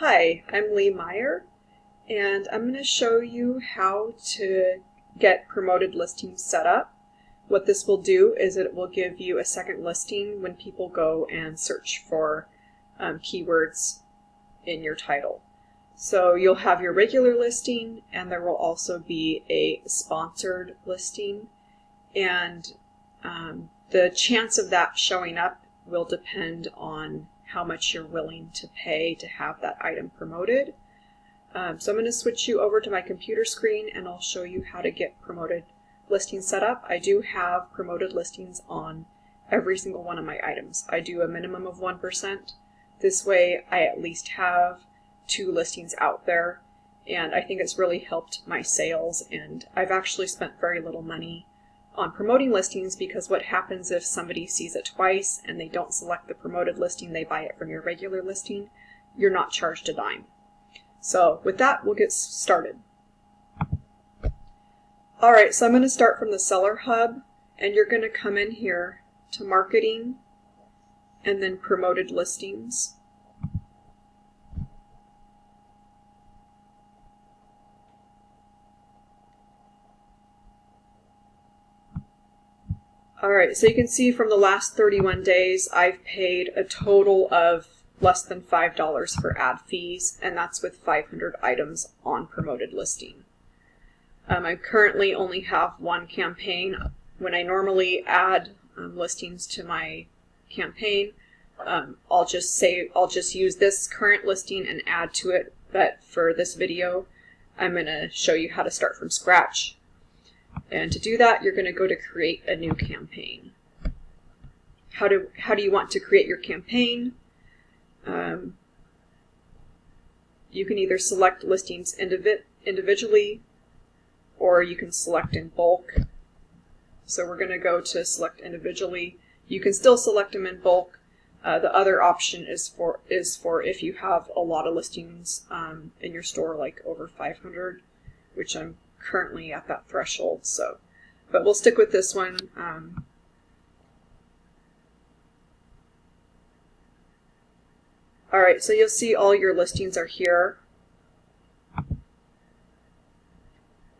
Hi, I'm Lee Meyer, and I'm going to show you how to get promoted listings set up. What this will do is it will give you a second listing when people go and search for keywords in your title. So you'll have your regular listing, and there will also be a sponsored listing, and the chance of that showing up will depend on how much you're willing to pay to have that item promoted. So I'm going to switch you over to my computer screen and I'll show you how to get promoted listings set up. I do have promoted listings on every single one of my items. I do a minimum of 1%. This way I at least have 2 listings out there, and I think it's really helped my sales, and I've actually spent very little money on promoting listings, because what happens if somebody sees it twice and they don't select the promoted listing, they buy it from your regular listing, you're not charged a dime. So with that, we'll get started. Alright, so I'm going to start from the Seller Hub, and you're going to come in here to Marketing and then Promoted Listings. Alright, so you can see from the last 31 days I've paid a total of less than $5 for ad fees, and that's with 500 items on promoted listing. I currently only have one campaign. When I normally add listings to my campaign, I'll just use this current listing and add to it, but for this video I'm going to show you how to start from scratch. And to do that, you're going to go to create a new campaign. How do you want to create your campaign? You can either select listings individually, or you can select in bulk. So we're going to go to select individually. You can still select them in bulk. The other option is for if you have a lot of listings in your store, like over 500, which I'm currently at that threshold, but we'll stick with this one. Alright, so you'll see all your listings are here.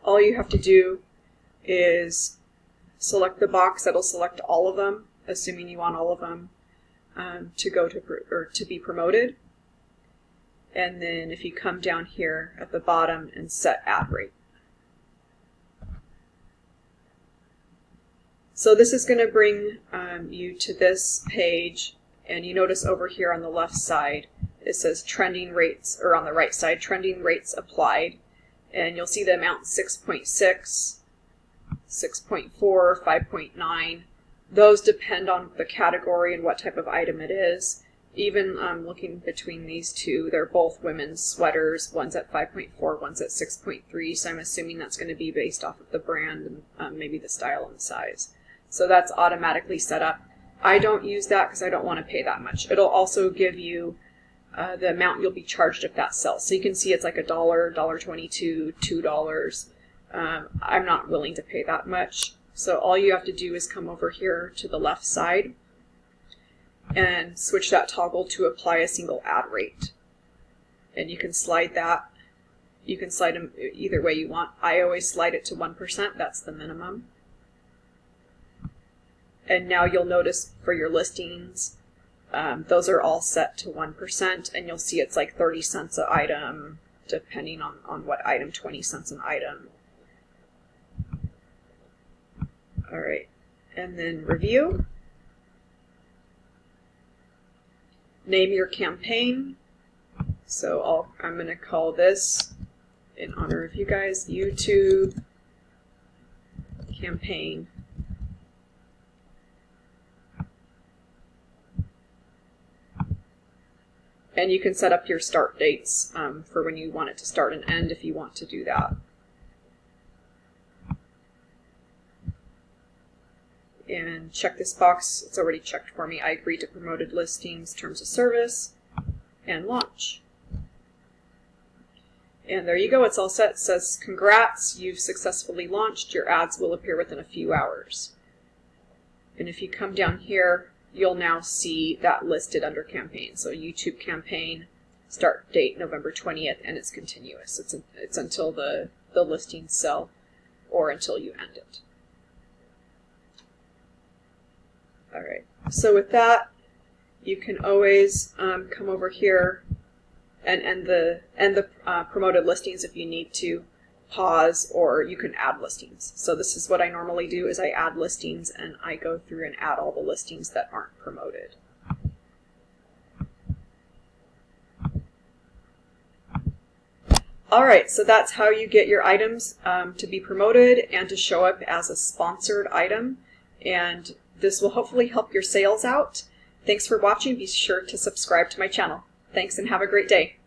All you have to do is select the box that'll select all of them, assuming you want all of them to be promoted. And then if you come down here at the bottom and set ad rate. So this is going to bring you to this page, and you notice over here on the left side it says trending rates, or on the right side, trending rates applied, and you'll see the amount 6.6, 6.4, 5.9. Those depend on the category and what type of item it is. Even looking between these two, they're both women's sweaters. One's at 5.4, one's at 6.3, so I'm assuming that's going to be based off of the brand and maybe the style and size. So that's automatically set up. I don't use that because I don't want to pay that much. It'll also give you the amount you'll be charged if that sells. So you can see it's like $1, $1.22, $2. I'm not willing to pay that much. So all you have to do is come over here to the left side and switch that toggle to apply a single ad rate. And you can slide that. You can slide them either way you want. I always slide it to 1%. That's the minimum. And now you'll notice for your listings, those are all set to 1%, and you'll see it's like 30 cents an item, depending on what item, 20 cents an item. All right, and then review. Name your campaign. So I'm going to call this, in honor of you guys, YouTube campaign. And you can set up your start dates for when you want it to start and end if you want to do that. And check this box. It's already checked for me. I agree to promoted listings, terms of service, and launch. And there you go. It's all set. It says, congrats, you've successfully launched. Your ads will appear within a few hours. And if you come down here, you'll now see that listed under campaign. So YouTube campaign, start date November 20th, and it's continuous. It's until the listings sell or until you end it. All right, so with that, you can always come over here and end the promoted listings if you need to, pause, or you can add listings. So this is what I normally do, is I add listings and I go through and add all the listings that aren't promoted. All right, so that's how you get your items to be promoted and to show up as a sponsored item. And this will hopefully help your sales out. Thanks for watching. Be sure to subscribe to my channel. Thanks and have a great day.